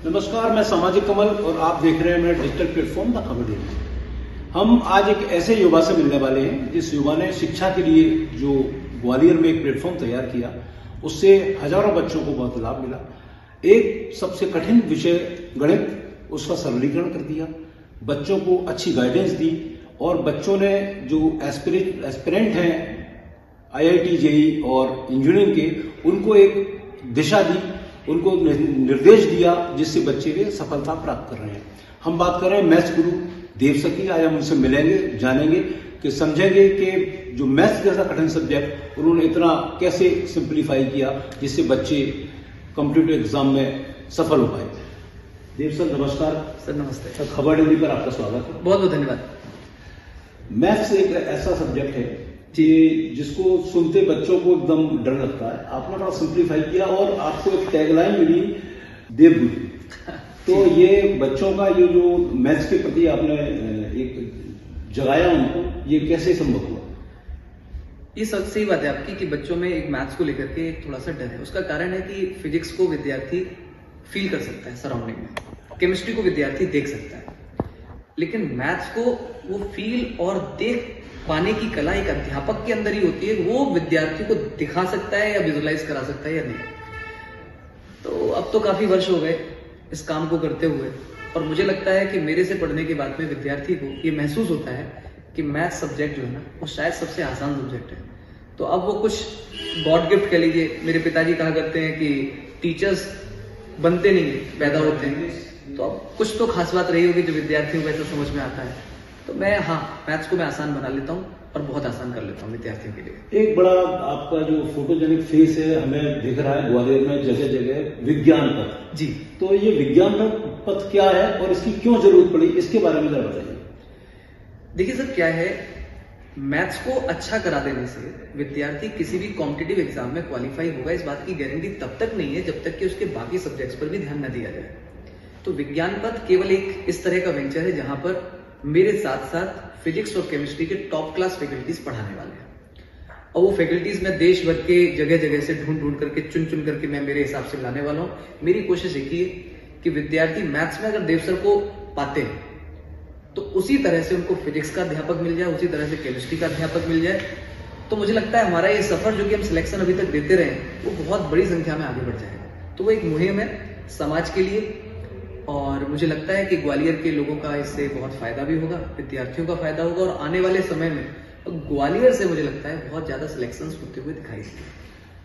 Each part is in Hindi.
नमस्कार, मैं सामाजिक कमल और आप देख रहे हैं मेरा डिजिटल प्लेटफॉर्म द खबर डेली। हम आज एक ऐसे युवा से मिलने वाले हैं जिस युवा ने शिक्षा के लिए जो ग्वालियर में एक प्लेटफॉर्म तैयार किया, उससे हजारों बच्चों को बहुत लाभ मिला। एक सबसे कठिन विषय गणित, उसका सरलीकरण कर दिया, बच्चों को अच्छी गाइडेंस दी और बच्चों ने जो एस्पिरेंट हैं IIT JEE और इंजीनियरिंग के, उनको एक दिशा दी, उनको निर्देश दिया, जिससे बच्चे वे सफलता प्राप्त कर रहे हैं। हम बात कर रहे हैं मैथ्स गुरु देव सखी। आज हम उनसे मिलेंगे, जानेंगे कि समझेंगे कि जो मैथ्स जैसा कठिन सब्जेक्ट उन्होंने इतना कैसे सिंप्लीफाई किया जिससे बच्चे कॉम्पिटिटिव एग्जाम में सफल हो पाए। देव सर नमस्कार। सर नमस्ते। सर खबर डेली पर आपका स्वागत है। बहुत बहुत धन्यवाद। मैथ्स एक ऐसा सब्जेक्ट है कि जिसको सुनते बच्चों को एकदम डर लगता है। आपने थोड़ा सिंप्लीफाई किया और आपको एक टैगलाइन मिली, देवगुरु। तो ये बच्चों का ये जो मैथ्स के प्रति आपने एक जगाया उनको, ये कैसे संभव हुआ? ये सब सही बात है आपकी कि बच्चों में एक मैथ्स को लेकर के थोड़ा सा डर है। उसका कारण है कि फिजिक्स को विद्यार्थी फील कर सकता है सराउंडिंग में, केमिस्ट्री को विद्यार्थी देख सकता है, लेकिन मैथ्स को वो फील और देख पाने की कला एक अध्यापक के अंदर ही होती है। वो विद्यार्थी को दिखा सकता है या विजुलाइज करा सकता है या नहीं। तो अब तो काफी वर्ष हो गए इस काम को करते हुए, और मुझे लगता है कि मेरे से पढ़ने के बाद में विद्यार्थी को ये महसूस होता है कि मैथ्स सब्जेक्ट जो है ना, वो शायद सबसे आसान सब्जेक्ट है। तो अब वो कुछ गॉड गिफ्ट कह लीजिए। मेरे पिताजी कहा करते हैं कि टीचर्स बनते नहीं है, पैदा होते हैं। तो अब कुछ तो खास बात रही होगी जो विद्यार्थियों को ऐसा समझ में आता है। तो मैं मैथ्स को मैं आसान बना लेता हूँ और बहुत आसान कर लेता हूँ विद्यार्थियों के लिए। एक बड़ा आपका जो फोटोजेनिक फेस है हमें दिख रहा है ग्वालियर में जगह जगह विज्ञान पथ। जी, तो ये विज्ञान पथ क्या है और इसकी क्यों जरूरत पड़ी, इसके बारे में जरा बताइए। देखिए सर, क्या है, मैथ्स को अच्छा करा देने से विद्यार्थी किसी भी कॉम्पिटिटिव एग्जाम में क्वालिफाई होगा, इस बात की गारंटी तब तक नहीं है जब तक कि उसके बाकी सब्जेक्ट्स पर भी ध्यान न दिया जाए। तो विज्ञान पथ केवल एक इस तरह का वेंचर है जहां पर मेरे साथ साथ फिजिक्स और केमिस्ट्री के टॉप क्लास फैकल्टीज पढ़ाने वाले हैं। और वो फैकल्टीज मैं देश भर के जगह जगह से ढूंढ करके चुन करके मैं मेरे हिसाब से लाने वाला हूँ। मेरी कोशिश एक ही है कि विद्यार्थी मैथ्स में अगर देव सर को पाते हैं तो उसी तरह से उनको फिजिक्स का अध्यापक मिल जाए, उसी तरह से केमिस्ट्री का अध्यापक मिल जाए। तो मुझे लगता है हमारा ये सफर जो कि हम सिलेक्शन अभी तक देते रहे वो बहुत बड़ी संख्या में आगे बढ़ जाएगा। तो वो एक मुहिम है समाज के लिए, और मुझे लगता है कि ग्वालियर के लोगों का इससे बहुत फायदा भी होगा, विद्यार्थियों का फायदा होगा, और आने वाले समय में ग्वालियर से मुझे लगता है बहुत ज्यादा सिलेक्शंस होते हुए दिखाई देंगे।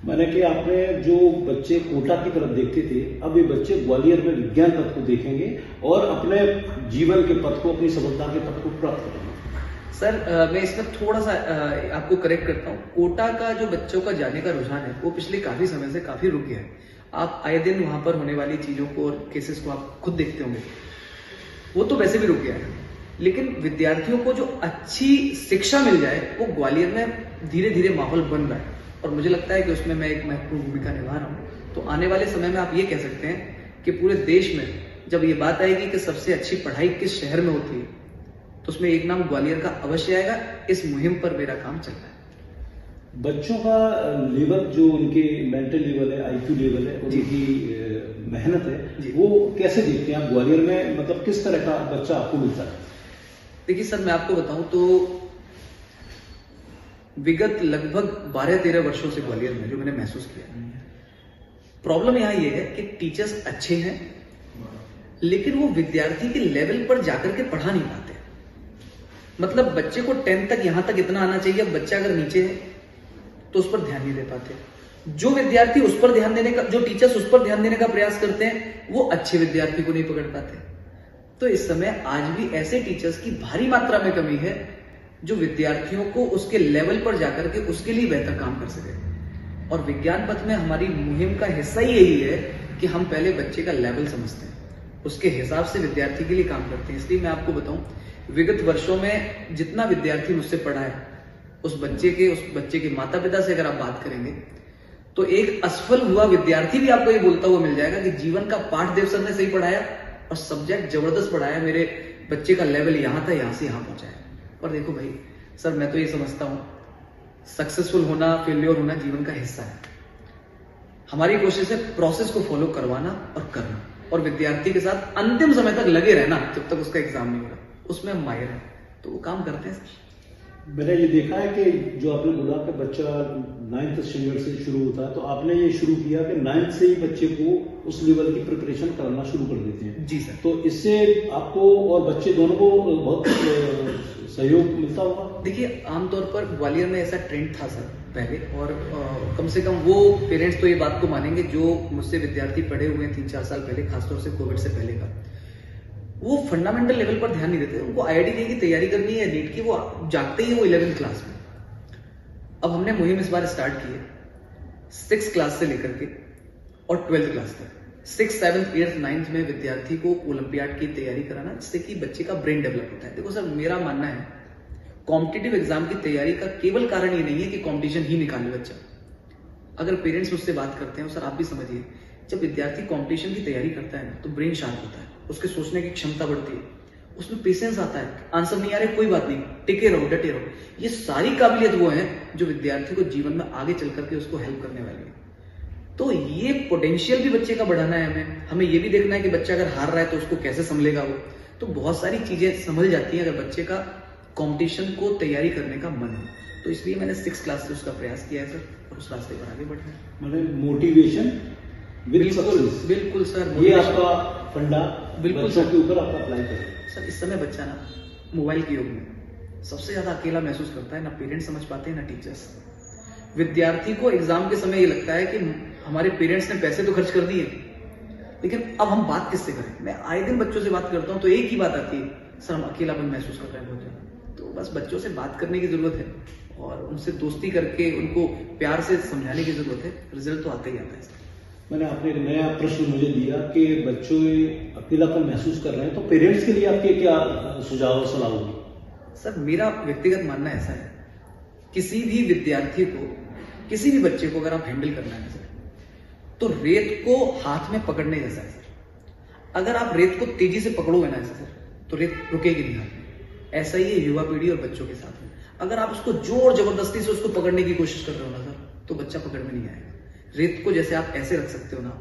माने कि आपने जो बच्चे कोटा की तरफ देखते थे, अब ये बच्चे ग्वालियर में विज्ञान पथ को देखेंगे और अपने जीवन के पथ को, अपनी सफलता के पथ को प्राप्त करेंगे। सर मैं इसमें थोड़ा सा आपको करेक्ट करता हूँ। कोटा का जो बच्चों का जाने का रुझान है वो पिछले काफी समय से काफी रुक गया है। आप आए दिन वहां पर होने वाली चीजों को और केसेस को आप खुद देखते होंगे, वो तो वैसे भी रुक गया है। लेकिन विद्यार्थियों को जो अच्छी शिक्षा मिल जाए वो ग्वालियर में धीरे धीरे माहौल बन रहा है, और मुझे लगता है कि उसमें मैं एक महत्वपूर्ण भूमिका निभा रहा हूँ। तो आने वाले समय में आप ये कह सकते हैं कि पूरे देश में जब ये बात आएगी कि सबसे अच्छी पढ़ाई किस शहर में होती है, तो उसमें एक नाम ग्वालियर का अवश्य आएगा। इस मुहिम पर मेरा काम चल रहा है। बच्चों का लेवल, जो उनके मेंटल लेवल है, IQ लेवल है, उनकी मेहनत है, वो कैसे देखते हैं आप ग्वालियर में? मतलब किस तरह का बच्चा आपको मिलता है? देखिए सर, मैं आपको बताऊं तो विगत लगभग 12-13 वर्षों से ग्वालियर में जो मैंने महसूस किया, प्रॉब्लम यहाँ ये है कि टीचर्स अच्छे हैं लेकिन वो विद्यार्थी के लेवल पर जाकर के पढ़ा नहीं पाते। मतलब बच्चे को 10th तक यहां तक इतना आना चाहिए, अब बच्चा अगर नीचे है तो उस पर ध्यान नहीं दे पाते। जो विद्यार्थी उस पर ध्यान देने का, जो टीचर्स उस पर ध्यान देने का प्रयास करते हैं, वो अच्छे विद्यार्थी को नहीं पकड़ पाते। तो इस समय आज भी ऐसे टीचर्स की भारी मात्रा में कमी है जो विद्यार्थियों को उसके लेवल पर जाकर के उसके लिए बेहतर काम कर सके। और विज्ञान पथ में हमारी मुहिम का हिस्सा ही यही है कि हम पहले बच्चे का लेवल समझते हैं, उसके हिसाब से विद्यार्थी के लिए काम करते हैं। इसलिए मैं आपको बताऊं, विगत वर्षों में जितना विद्यार्थी मुझसे पढ़ा है, उस बच्चे के माता पिता से अगर आप बात करेंगे तो एक असफल हुआ विद्यार्थी भी आपको ये बोलता हुआ मिल जाएगा कि जीवन का पाठ देव सर ने सही पढ़ाया और सब्जेक्ट जबरदस्त पढ़ाया, मेरे बच्चे का लेवल यहां था, यहां से यहां पहुंचाया। और देखो भाई सर, मैं तो ये समझता हूं सक्सेसफुल होना, फेल्योर होना जीवन का हिस्सा है। हमारी कोशिश है प्रोसेस को फॉलो करवाना और करना। और विद्यार्थी के साथ अंतिम समय तक लगे रहना जब तक उसका एग्जाम नहीं हो रहा, उसमें हम माहिर हैं, तो वो काम करते हैं सर। मैंने ये देखा है कि जो आपने बोला कि बच्चा 9th स्टैंडर्ड से शुरू होता है, तो आपने ये शुरू किया कि 9th से ही बच्चे को उस लेवल की प्रिपरेशन कराना शुरू कर देते हैं। जी सर। तो इससे आपको और बच्चे दोनों को बहुत सहयोग मिलता होगा। देखिए, आमतौर पर ग्वालियर में ऐसा ट्रेंड था सर पहले, और कम से कम वो पेरेंट्स तो ये बात को मानेंगे जो मुझसे विद्यार्थी पढ़े हुए हैं 3-4 साल पहले, खासतौर से कोविड से पहले का, वो फंडामेंटल लेवल पर ध्यान नहीं देते। उनको IIT की तैयारी करनी है, नीट की, वो जागते ही वो 11th क्लास में। अब हमने मुहिम इस बार स्टार्ट की है 6th क्लास से लेकर के और 12th क्लास तक, 6th, 7th, 8th, 9th में विद्यार्थी को ओलंपियाड की तैयारी कराना, जिससे कि बच्चे का ब्रेन डेवलप होता है। देखो सर, मेरा मानना है कॉम्पिटिटिव एग्जाम की तैयारी का केवल कारण ये नहीं है कि कॉम्पिटिशन ही निकाले बच्चा। अगर पेरेंट्स मुझसे बात करते हैं, सर आप भी समझिए, जब विद्यार्थी कॉम्पिटिशन की तैयारी करता है तो ब्रेन शार्प होता है, उसके सोचने की क्षमता बढ़ती है, उसमें पेशेंस आता है, आंसर नहीं आ रहे कोई बात नहीं, टिके रहो, डटे रहो। ये सारी काबिलियत वो है जो विद्यार्थी को जीवन में आगे चल करके उसको हेल्प करने वाली है। तो ये पोटेंशियल भी बच्चे का बढ़ाना है हमें ये भी देखना है कि बच्चा अगर हार रहा है तो उसको कैसे संभलेगा वो। तो बहुत सारी चीजें संभल जाती हैं अगर बच्चे का कंपटीशन को तैयारी करने का मन हो। तो इसलिए मैंने 6th क्लास से उसका प्रयास किया है सर, और उस रास्ते पर आगे बढ़ना है। मतलब मोटिवेशन बिल्कुल सर, ये आपका फंडा बिल्कुल बच्चों सर। के ऊपर आपका अप्लाई करें। सर इस समय बच्चा ना मोबाइल के युग में सबसे ज्यादा अकेला महसूस करता है, ना पेरेंट्स समझ पाते हैं ना टीचर्स। विद्यार्थी को एग्जाम के समय ये लगता है कि हमारे पेरेंट्स ने पैसे तो खर्च कर दिए, लेकिन अब हम बात किससे करें। मैं आए दिन बच्चों से बात करता हूँ तो एक ही बात आती है, सर हम अकेलापन महसूस कर रहे हैं बहुत ज्यादा। तो बस बच्चों से बात करने की जरूरत है और उनसे दोस्ती करके उनको प्यार से समझाने की जरूरत है, रिजल्ट तो आता ही आता है। मैंने आपने एक नया प्रश्न मुझे दिया कि बच्चों अकेलापन महसूस कर रहे हैं, तो पेरेंट्स के लिए आपके क्या सुझाव और सलाह होगी? सर मेरा व्यक्तिगत मानना ऐसा है, किसी भी विद्यार्थी को, किसी भी बच्चे को अगर आप हैंडल करना है सर, तो रेत को हाथ में पकड़ने जैसा है सर। अगर आप रेत को तेजी से पकड़ोगे ना सर, तो रेत रुकेगी नहीं हाथ में। ऐसा ही है युवा पीढ़ी और बच्चों के साथ में। अगर आप उसको जोर जबरदस्ती से उसको पकड़ने की कोशिश कर रहे हो ना सर, तो बच्चा पकड़ में नहीं आएगा। रेत को जैसे आप ऐसे रख सकते हो ना,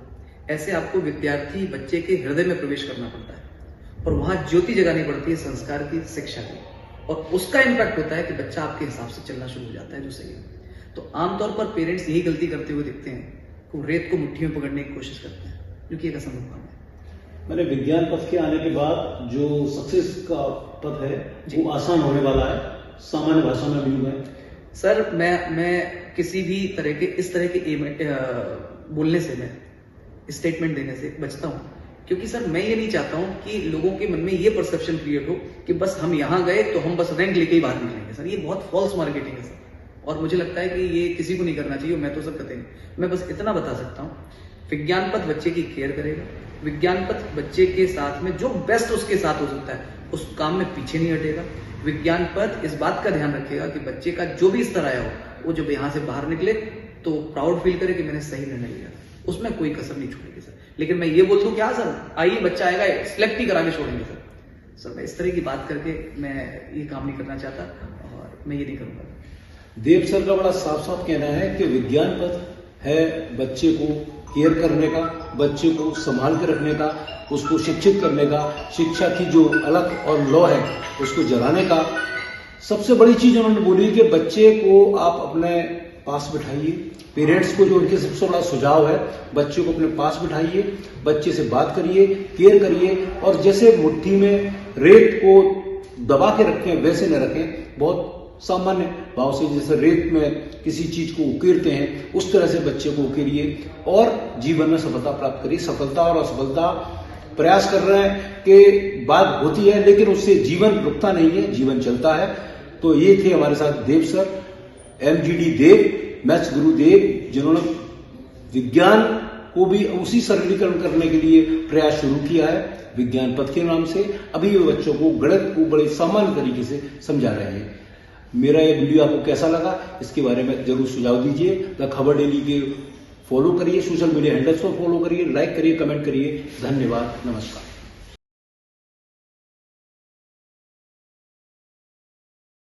ऐसे आपको विद्यार्थी बच्चे के हृदय में प्रवेश करना पड़ता है और वहां ज्योति जगानी पड़ती है संस्कार की, शिक्षा की, और उसका इंपैक्ट होता है कि बच्चा आपके हिसाब से चलना शुरू हो जाता है, जो सही है। तो आमतौर पर पेरेंट्स यही गलती करते हुए दिखते हैं कि वो रेत को मुट्ठी में पकड़ने की कोशिश करते हैं, जो कि एक असंभव काम है। मैंने विज्ञान पथ के आने के बाद जो सक्सेस का पथ है वो आसान होने वाला है, सामान्य भाषा में भी है। सर मैं किसी भी तरह के इस तरह के बोलने से, मैं स्टेटमेंट देने से बचता हूं, क्योंकि सर मैं ये नहीं चाहता हूं कि लोगों के मन में ये परसेप्शन क्रिएट हो कि बस हम यहां गए तो हम बस रैंक लेके ही बाहर निकलेंगे। सर ये बहुत फॉल्स मार्केटिंग है सर, और मुझे लगता है कि ये किसी को नहीं करना चाहिए। मैं तो सर कहते हैं, मैं बस इतना बता सकता हूँ, विज्ञान पथ बच्चे की केयर करेगा, विज्ञान पथ बच्चे के साथ में जो बेस्ट उसके साथ हो सकता है उस काम में पीछे नहीं हटेगा। विज्ञान पथ इस बात का ध्यान रखेगा कि बच्चे का जो भी स्तर आया हो, वो जब यहाँ से बाहर निकले तो प्राउड फील करे कि मैंने सही निर्णय लिया, उसमें कोई कसर नहीं छोड़ेगी सर। लेकिन मैं ये बोल दूं क्या सर, आइए बच्चा आएगा सिलेक्ट ही करा के छोड़ेंगे सर मैं इस तरह की बात करके मैं ये काम नहीं करना चाहता और मैं ये नहीं करूंगा। देव सर का बड़ा साफ साफ कहना है कि विज्ञान पथ है बच्चे को केयर करने का, बच्चे को संभाल के रखने का, उसको शिक्षित करने का, शिक्षा की जो अलग और लौ है उसको जलाने का। सबसे बड़ी चीज उन्होंने बोली कि बच्चे को आप अपने पास बिठाइए। पेरेंट्स को जो उनके सबसे बड़ा सुझाव है, बच्चे को अपने पास बिठाइए, बच्चे से बात करिए, केयर करिए, और जैसे मुट्ठी में रेत को दबा के रखें वैसे न रखें, बहुत सामान्य भाव से, जैसे रेत में किसी चीज को उकेरते हैं उस तरह से बच्चे को उकेरिए और जीवन में सफलता प्राप्त करिए। सफलता और असफलता प्रयास कर रहे हैं कि बात होती है, लेकिन उससे जीवन रुकता नहीं है, जीवन चलता है। तो ये थे हमारे साथ देव सर, MGD देव, मैथ्स गुरु देव, जिन्होंने विज्ञान को भी उसी सरलीकरण करने के लिए प्रयास शुरू किया है विज्ञान पथ के नाम से। अभी ये बच्चों को गणित को बड़े सामान्य तरीके से समझा रहे हैं। मेरा ये वीडियो आपको कैसा लगा, इसके बारे में जरूर सुझाव दीजिए। द खबर डेली के फॉलो करिए, सोशल मीडिया हैंडल्स को फॉलो करिए, लाइक करिए, कमेंट करिए। धन्यवाद, नमस्कार।